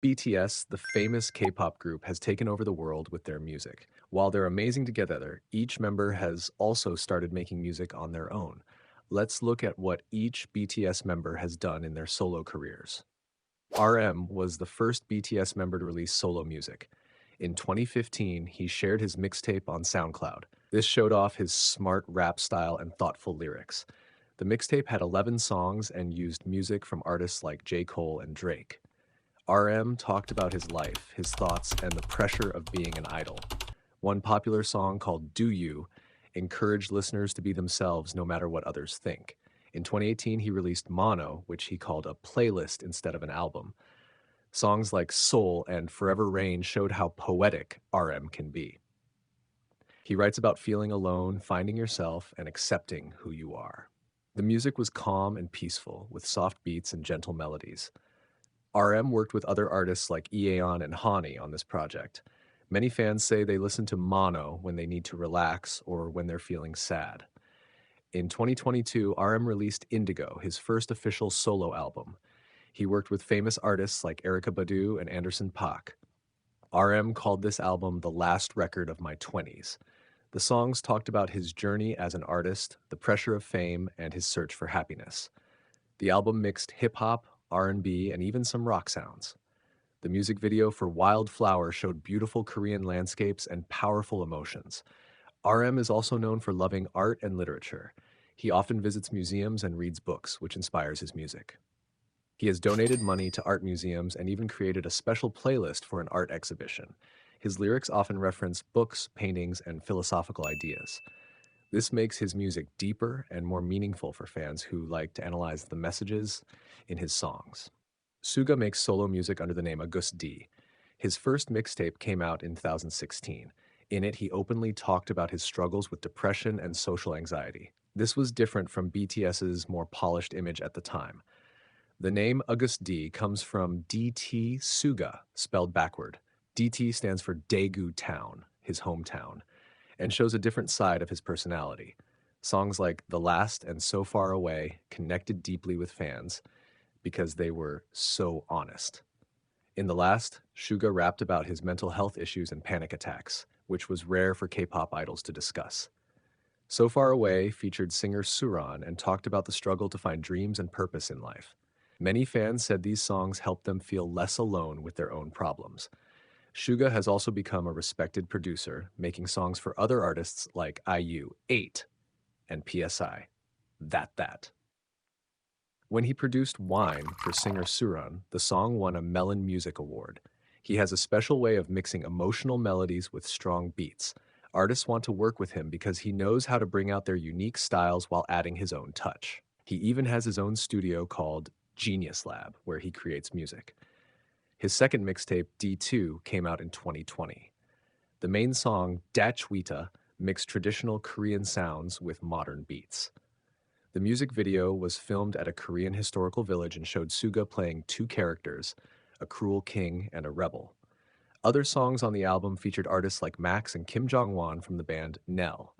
BTS, the famous K-pop group, has taken over the world with their music. While they're amazing together, each member has also started making music on their own. Let's look at what each BTS member has done in their solo careers. RM was the first BTS member to release solo music. In 2015, he shared his mixtape on SoundCloud. This showed off his smart rap style and thoughtful lyrics. The mixtape had 11 songs and used music from artists like J. Cole and Drake. RM talked about his life, his thoughts, and the pressure of being an idol. One popular song called Do You encouraged listeners to be themselves no matter what others think. In 2018, he released Mono, which he called a playlist instead of an album. Songs like Soul and Forever Rain showed how poetic RM can be. He writes about feeling alone, finding yourself, and accepting who you are. The music was calm and peaceful, with soft beats and gentle melodies. RM worked with other artists like Eon and Hani on this project. Many fans say they listen to Mono when they need to relax or when they're feeling sad. In 2022, RM released Indigo, his first official solo album. He worked with famous artists like Erykah Badu and Anderson .Paak. RM called this album the last record of my 20s. The songs talked about his journey as an artist, the pressure of fame, and his search for happiness. The album mixed hip-hop, R&B, and even some rock sounds. The music video for Wildflower showed beautiful Korean landscapes and powerful emotions. RM is also known for loving art and literature. He often visits museums and reads books, which inspires his music. He has donated money to art museums and even created a special playlist for an art exhibition. His lyrics often reference books, paintings, and philosophical ideas. This makes his music deeper and more meaningful for fans who like to analyze the messages in his songs. Suga makes solo music under the name Agust D. His first mixtape came out in 2016. In it, he openly talked about his struggles with depression and social anxiety. This was different from BTS's more polished image at the time. The name Agust D comes from DT Suga, spelled backward. DT stands for Daegu Town, his hometown, and shows a different side of his personality. Songs like The Last and So Far Away connected deeply with fans because they were so honest. In The Last, Suga rapped about his mental health issues and panic attacks, which was rare for K-pop idols to discuss. So Far Away featured singer Suran and talked about the struggle to find dreams and purpose in life. Many fans said these songs helped them feel less alone with their own problems. Suga has also become a respected producer, making songs for other artists like IU, 8, and PSI, That. When he produced Wine for singer Suran, the song won a Melon Music Award. He has a special way of mixing emotional melodies with strong beats. Artists want to work with him because he knows how to bring out their unique styles while adding his own touch. He even has his own studio called Genius Lab, where he creates music. His second mixtape, D2, came out in 2020. The main song, Dachwita, mixed traditional Korean sounds with modern beats. The music video was filmed at a Korean historical village and showed Suga playing two characters, a cruel king and a rebel. Other songs on the album featured artists like Max and Kim Jong-won from the band Nell.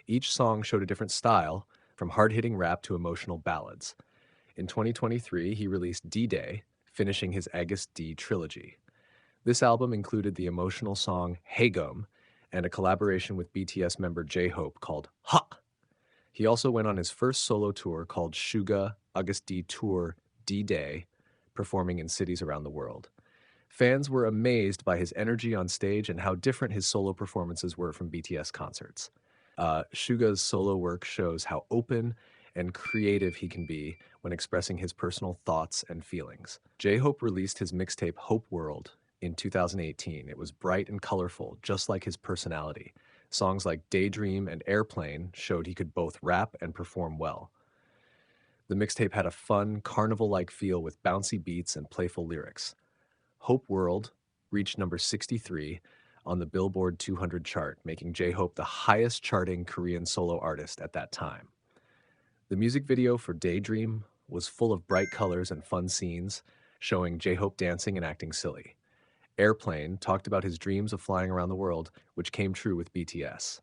Each song showed a different style, from hard-hitting rap to emotional ballads. In 2023, he released D-Day, finishing his Agust D trilogy. This album included the emotional song Haegum and a collaboration with BTS member J-Hope called Ha! He also went on his first solo tour called Suga Agust D Tour D-Day, performing in cities around the world. Fans were amazed by his energy on stage and how different his solo performances were from BTS concerts. Suga's solo work shows how open and creative he can be when expressing his personal thoughts and feelings. J-Hope released his mixtape Hope World in 2018. It was bright and colorful, just like his personality. Songs like Daydream and Airplane showed he could both rap and perform well. The mixtape had a fun, carnival-like feel with bouncy beats and playful lyrics. Hope World reached number 63 on the Billboard 200 chart, making J-Hope the highest charting Korean solo artist at that time. The music video for Daydream was full of bright colors and fun scenes, showing J-Hope dancing and acting silly. Airplane talked about his dreams of flying around the world, which came true with BTS.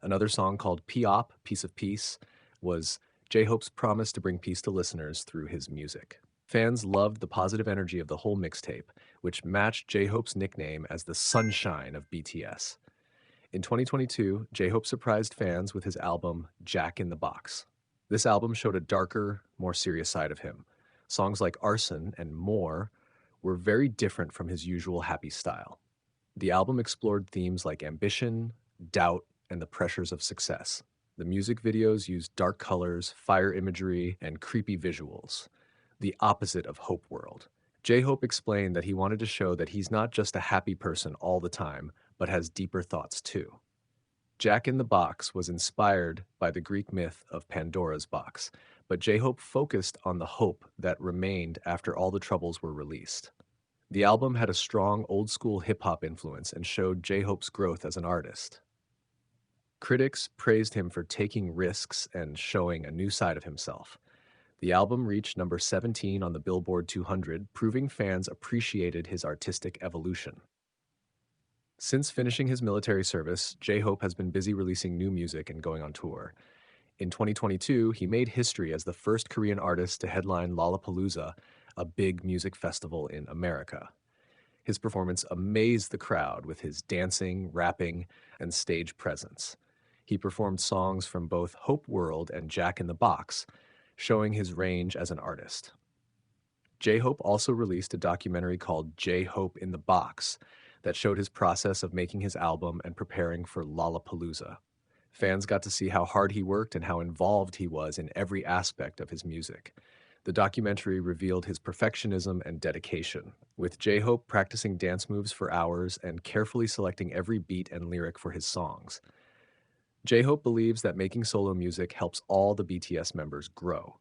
Another song called P.O.P, Piece of Peace, was J-Hope's promise to bring peace to listeners through his music. Fans loved the positive energy of the whole mixtape, which matched J-Hope's nickname as the Sunshine of BTS. In 2022, J-Hope surprised fans with his album Jack in the Box. This album showed a darker, more serious side of him. Songs like Arson and More were very different from his usual happy style. The album explored themes like ambition, doubt, and the pressures of success. The music videos used dark colors, fire imagery, and creepy visuals, the opposite of Hope World. J-Hope explained that he wanted to show that he's not just a happy person all the time, but has deeper thoughts too. Jack in the Box was inspired by the Greek myth of Pandora's box, but J-Hope focused on the hope that remained after all the troubles were released. The album had a strong old-school hip-hop influence and showed J-Hope's growth as an artist. Critics praised him for taking risks and showing a new side of himself. The album reached number 17 on the Billboard 200, proving fans appreciated his artistic evolution. Since finishing his military service, J-Hope has been busy releasing new music and going on tour. In 2022, he made history as the first Korean artist to headline Lollapalooza, a big music festival in America. His performance amazed the crowd with his dancing, rapping, and stage presence. He performed songs from both Hope World and Jack in the Box, showing his range as an artist. J-Hope also released a documentary called J-Hope in the Box that showed his process of making his album and preparing for Lollapalooza. Fans got to see how hard he worked and how involved he was in every aspect of his music. The documentary revealed his perfectionism and dedication, with J-Hope practicing dance moves for hours and carefully selecting every beat and lyric for his songs. J-Hope believes that making solo music helps all the BTS members grow.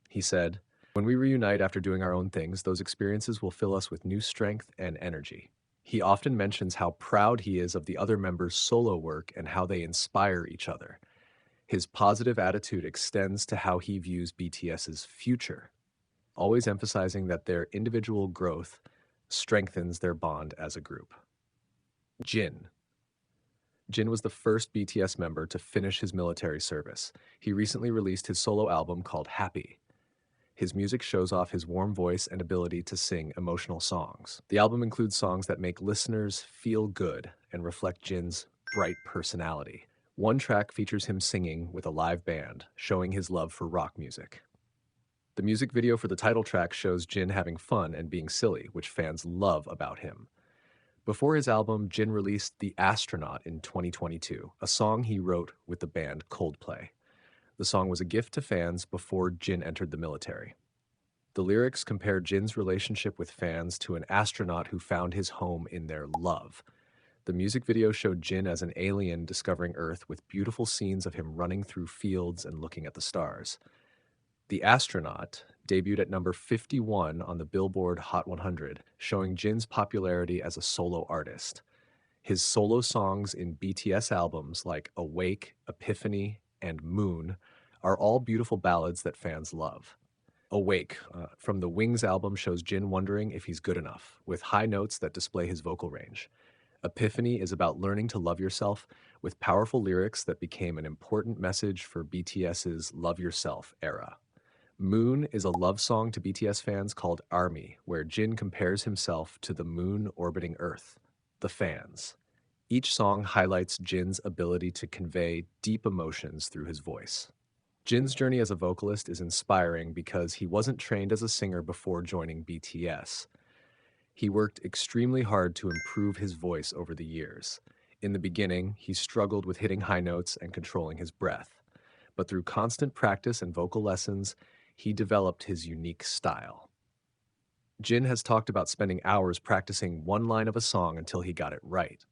He said, "When we reunite after doing our own things, those experiences will fill us with new strength and energy." He often mentions how proud he is of the other members' solo work and how they inspire each other. His positive attitude extends to how he views BTS's future, always emphasizing that their individual growth strengthens their bond as a group. Jin. Jin was the first BTS member to finish his military service. He recently released his solo album called Happy. His music shows off his warm voice and ability to sing emotional songs. The album includes songs that make listeners feel good and reflect Jin's bright personality. One track features him singing with a live band, showing his love for rock music. The music video for the title track shows Jin having fun and being silly, which fans love about him. Before his album, Jin released The Astronaut in 2022, a song he wrote with the band Coldplay. The song was a gift to fans before Jin entered the military. The lyrics compare Jin's relationship with fans to an astronaut who found his home in their love. The music video showed Jin as an alien discovering Earth with beautiful scenes of him running through fields and looking at the stars. The Astronaut debuted at number 51 on the Billboard Hot 100, showing Jin's popularity as a solo artist. His solo songs in BTS albums like Awake, Epiphany, and Moon are all beautiful ballads that fans love. Awake from the Wings album shows Jin wondering if he's good enough, with high notes that display his vocal range. Epiphany is about learning to love yourself, with powerful lyrics that became an important message for BTS's Love Yourself era. Moon is a love song to BTS fans called Army, where Jin compares himself to the moon orbiting Earth, the fans. Each song highlights Jin's ability to convey deep emotions through his voice. Jin's journey as a vocalist is inspiring because he wasn't trained as a singer before joining BTS. He worked extremely hard to improve his voice over the years. In the beginning, he struggled with hitting high notes and controlling his breath. But through constant practice and vocal lessons, he developed his unique style. Jin has talked about spending hours practicing one line of a song until he got it right.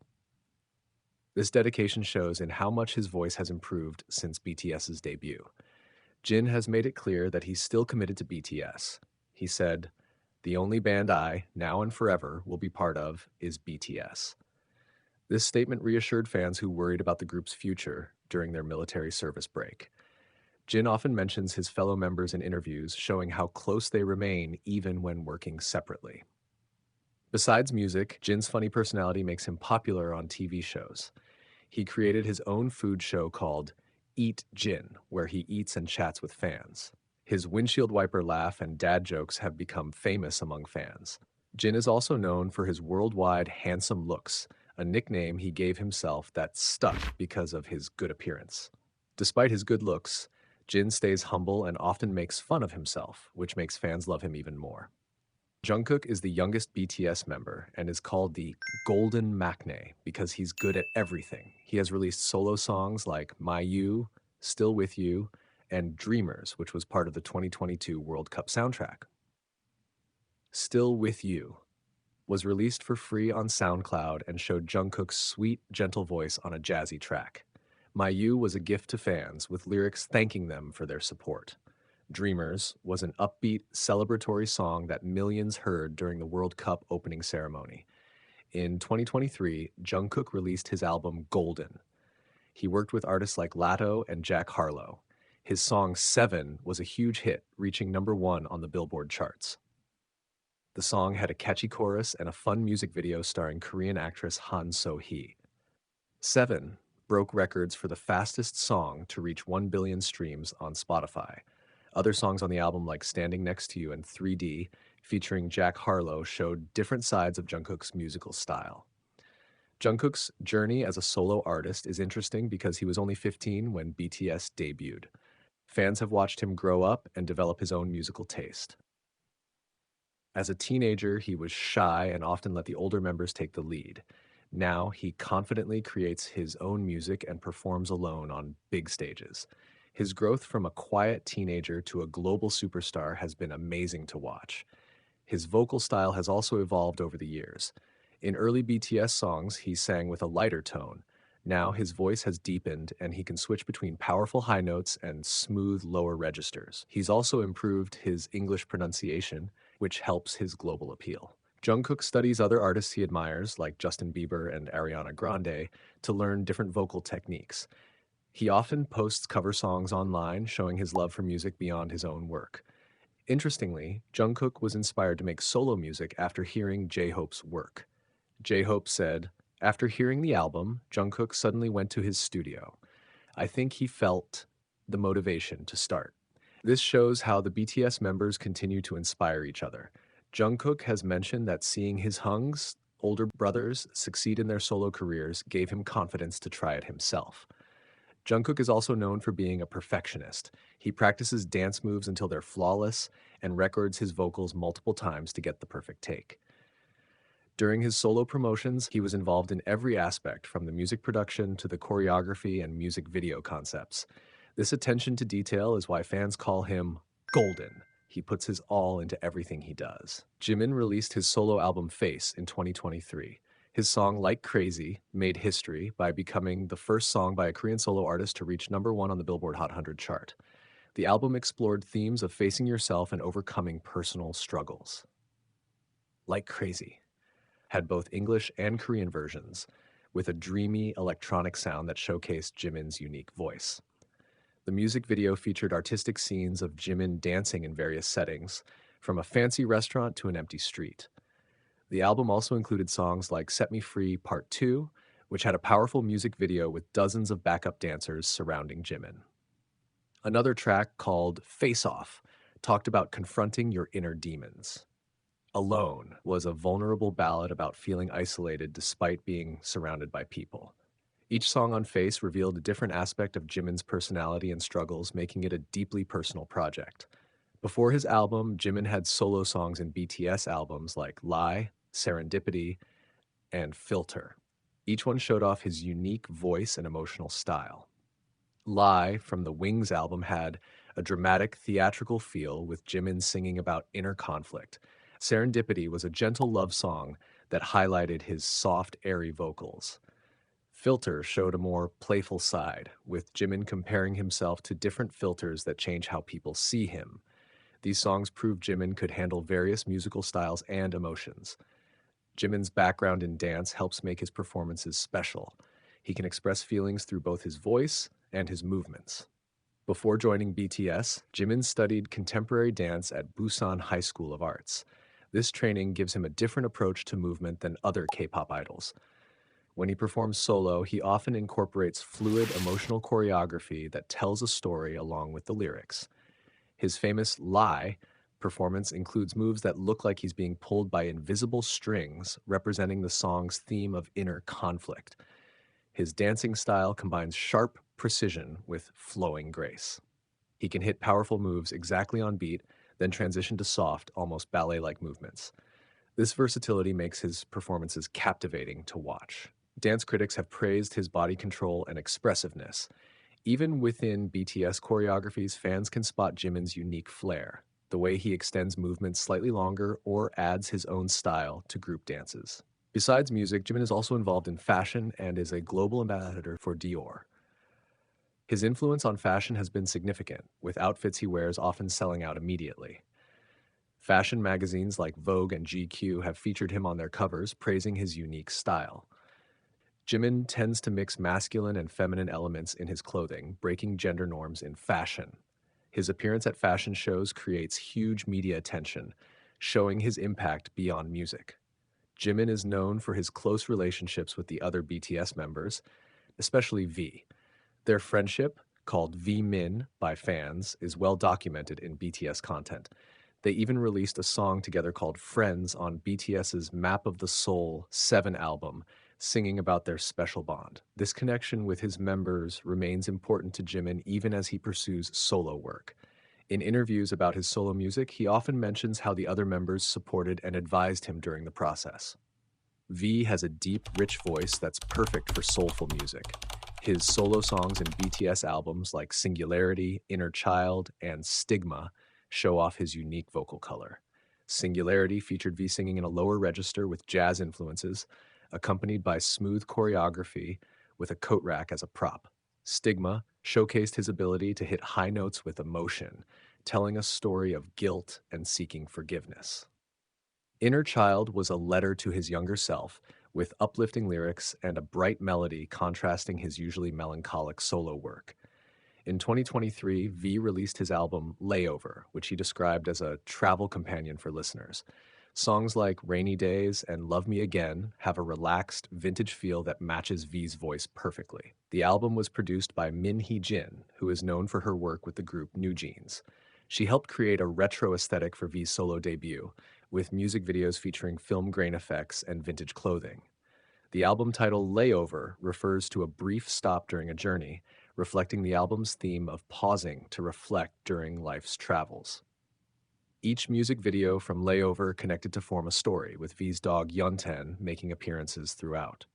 This dedication shows in how much his voice has improved since BTS's debut. Jin has made it clear that he's still committed to BTS. He said, "The only band I, now and forever, will be part of is BTS." This statement reassured fans who worried about the group's future during their military service break. Jin often mentions his fellow members in interviews, showing how close they remain even when working separately. Besides music, Jin's funny personality makes him popular on TV shows. He created his own food show called Eat Jin, where he eats and chats with fans. His windshield wiper laugh and dad jokes have become famous among fans. Jin is also known for his worldwide handsome looks, a nickname he gave himself that stuck because of his good appearance. Despite his good looks, Jin stays humble and often makes fun of himself, which makes fans love him even more. Jungkook is the youngest BTS member and is called the Golden Maknae because he's good at everything. He has released solo songs like My You, Still With You, and Dreamers, which was part of the 2022 World Cup soundtrack. Still With You was released for free on SoundCloud and showed Jungkook's sweet, gentle voice on a jazzy track. My You was a gift to fans, with lyrics thanking them for their support. Dreamers was an upbeat, celebratory song that millions heard during the World Cup opening ceremony. In 2023, Jungkook released his album Golden. He worked with artists like Latto and Jack Harlow. His song Seven was a huge hit, reaching #1 on the Billboard charts. The song had a catchy chorus and a fun music video starring Korean actress Han So-hee. Seven broke records for the fastest song to reach 1 billion streams on Spotify. Other songs on the album, like Standing Next to You and 3D, featuring Jack Harlow, showed different sides of Jungkook's musical style. Jungkook's journey as a solo artist is interesting because he was only 15 when BTS debuted. Fans have watched him grow up and develop his own musical taste. As a teenager, he was shy and often let the older members take the lead. Now, he confidently creates his own music and performs alone on big stages. His growth from a quiet teenager to a global superstar has been amazing to watch. His vocal style has also evolved over the years. In early BTS songs, he sang with a lighter tone. Now his voice has deepened and he can switch between powerful high notes and smooth lower registers. He's also improved his English pronunciation, which helps his global appeal. Jungkook studies other artists he admires, like Justin Bieber and Ariana Grande, to learn different vocal techniques. He often posts cover songs online, showing his love for music beyond his own work. Interestingly, Jungkook was inspired to make solo music after hearing J-Hope's work. J-Hope said, "After hearing the album, Jungkook suddenly went to his studio. I think he felt the motivation to start." This shows how the BTS members continue to inspire each other. Jungkook has mentioned that seeing his Hung's older brothers succeed in their solo careers gave him confidence to try it himself. Jungkook is also known for being a perfectionist. He practices dance moves until they're flawless and records his vocals multiple times to get the perfect take. During his solo promotions, he was involved in every aspect, from the music production to the choreography and music video concepts. This attention to detail is why fans call him Golden. He puts his all into everything he does. Jimin released his solo album Face in 2023. His song Like Crazy made history by becoming the first song by a Korean solo artist to reach #1 on the Billboard Hot 100 chart. The album explored themes of facing yourself and overcoming personal struggles. Like Crazy had both English and Korean versions, with a dreamy electronic sound that showcased Jimin's unique voice. The music video featured artistic scenes of Jimin dancing in various settings, from a fancy restaurant to an empty street. The album also included songs like Set Me Free Part 2, which had a powerful music video with dozens of backup dancers surrounding Jimin. Another track called Face Off talked about confronting your inner demons. Alone was a vulnerable ballad about feeling isolated despite being surrounded by people. Each song on Face revealed a different aspect of Jimin's personality and struggles, making it a deeply personal project. Before his album, Jimin had solo songs in BTS albums like Lie, Serendipity, and Filter. Each one showed off his unique voice and emotional style. Lie from the Wings album had a dramatic, theatrical feel, with Jimin singing about inner conflict. Serendipity was a gentle love song that highlighted his soft, airy vocals. Filter showed a more playful side, with Jimin comparing himself to different filters that change how people see him. These songs proved Jimin could handle various musical styles and emotions. Jimin's background in dance helps make his performances special. He can express feelings through both his voice and his movements. Before joining BTS, Jimin studied contemporary dance at Busan High School of Arts. This training gives him a different approach to movement than other K-pop idols. When he performs solo, he often incorporates fluid, emotional choreography that tells a story along with the lyrics. His famous Lie performance includes moves that look like he's being pulled by invisible strings, representing the song's theme of inner conflict. His dancing style combines sharp precision with flowing grace. He can hit powerful moves exactly on beat, then transition to soft, almost ballet like movements. This versatility makes his performances captivating to watch. Dance critics have praised his body control and expressiveness. Even within BTS choreographies, fans can spot Jimin's unique flair, the way he extends movements slightly longer or adds his own style to group dances. Besides music, Jimin is also involved in fashion and is a global ambassador for Dior. His influence on fashion has been significant, with outfits he wears often selling out immediately. Fashion magazines like Vogue and GQ have featured him on their covers, praising his unique style. Jimin tends to mix masculine and feminine elements in his clothing, breaking gender norms in fashion. His appearance at fashion shows creates huge media attention, showing his impact beyond music. Jimin is known for his close relationships with the other BTS members, especially V. Their friendship, called V-Min by fans, is well documented in BTS content. They even released a song together called Friends on BTS's Map of the Soul 7 album, singing about their special bond. This connection with his members remains important to Jimin even as he pursues solo work. In interviews about his solo music, he often mentions how the other members supported and advised him during the process. V has a deep, rich voice that's perfect for soulful music. His solo songs in BTS albums like Singularity, Inner Child, and Stigma show off his unique vocal color. Singularity featured V singing in a lower register with jazz influences, accompanied by smooth choreography with a coat rack as a prop. Stigma showcased his ability to hit high notes with emotion, telling a story of guilt and seeking forgiveness. Inner Child was a letter to his younger self, with uplifting lyrics and a bright melody contrasting his usually melancholic solo work. In 2023, V released his album Layover, which he described as a travel companion for listeners. Songs like Rainy Days and Love Me Again have a relaxed, vintage feel that matches V's voice perfectly. The album was produced by Min Hee-jin, who is known for her work with the group New Jeans. She helped create a retro aesthetic for V's solo debut, with music videos featuring film grain effects and vintage clothing. The album title Layover refers to a brief stop during a journey, reflecting the album's theme of pausing to reflect during life's travels. Each music video from Layover connected to form a story, with V's dog Yunten making appearances throughout.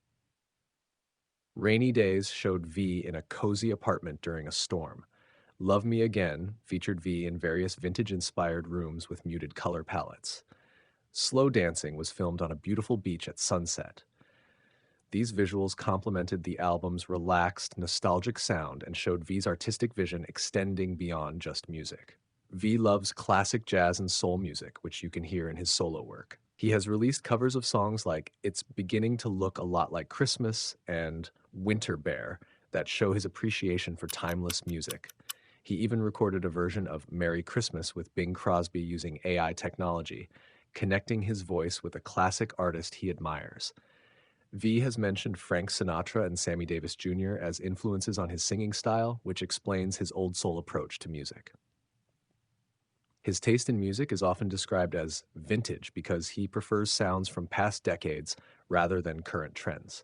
Rainy Days showed V in a cozy apartment during a storm. Love Me Again featured V in various vintage-inspired rooms with muted color palettes. Slow Dancing was filmed on a beautiful beach at sunset. These visuals complemented the album's relaxed, nostalgic sound and showed V's artistic vision extending beyond just music. V loves classic jazz and soul music, which you can hear in his solo work. He has released covers of songs like It's Beginning to Look a Lot Like Christmas and Winter Bear that show his appreciation for timeless music. He even recorded a version of Merry Christmas with Bing Crosby using AI technology, connecting his voice with a classic artist he admires. V has mentioned Frank Sinatra and Sammy Davis Jr. as influences on his singing style, which explains his old soul approach to music. His taste in music is often described as vintage because he prefers sounds from past decades rather than current trends.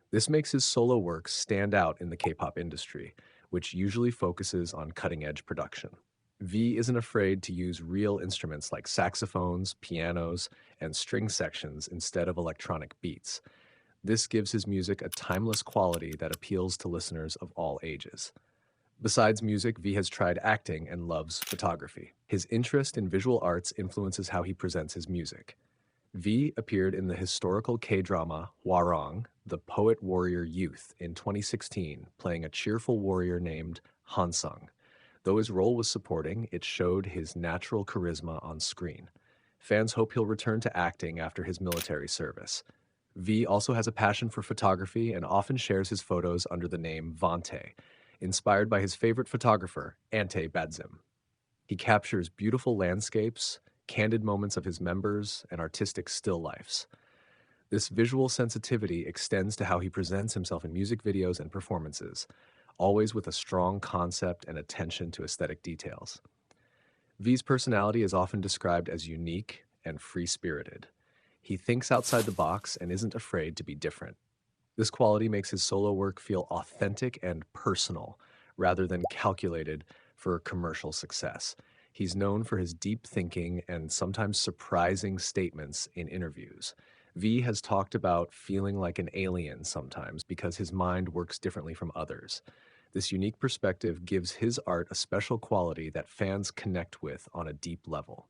This makes his solo work stand out in the K-pop industry, which usually focuses on cutting-edge production. V isn't afraid to use real instruments like saxophones, pianos, and string sections instead of electronic beats. This gives his music a timeless quality that appeals to listeners of all ages. Besides music, V has tried acting and loves photography. His interest in visual arts influences how he presents his music. V appeared in the historical K-drama Hwarang, the poet-warrior youth, in 2016, playing a cheerful warrior named Hansung. Though his role was supporting, it showed his natural charisma on screen. Fans hope he'll return to acting after his military service. V also has a passion for photography and often shares his photos under the name Vante, inspired by his favorite photographer, Ante Badzim. He captures beautiful landscapes, candid moments of his members, and artistic still lifes. This visual sensitivity extends to how he presents himself in music videos and performances, always with a strong concept and attention to aesthetic details. V's personality is often described as unique and free spirited. He thinks outside the box and isn't afraid to be different. This quality makes his solo work feel authentic and personal rather than calculated for commercial success. He's known for his deep thinking and sometimes surprising statements in interviews. V has talked about feeling like an alien sometimes because his mind works differently from others. This unique perspective gives his art a special quality that fans connect with on a deep level.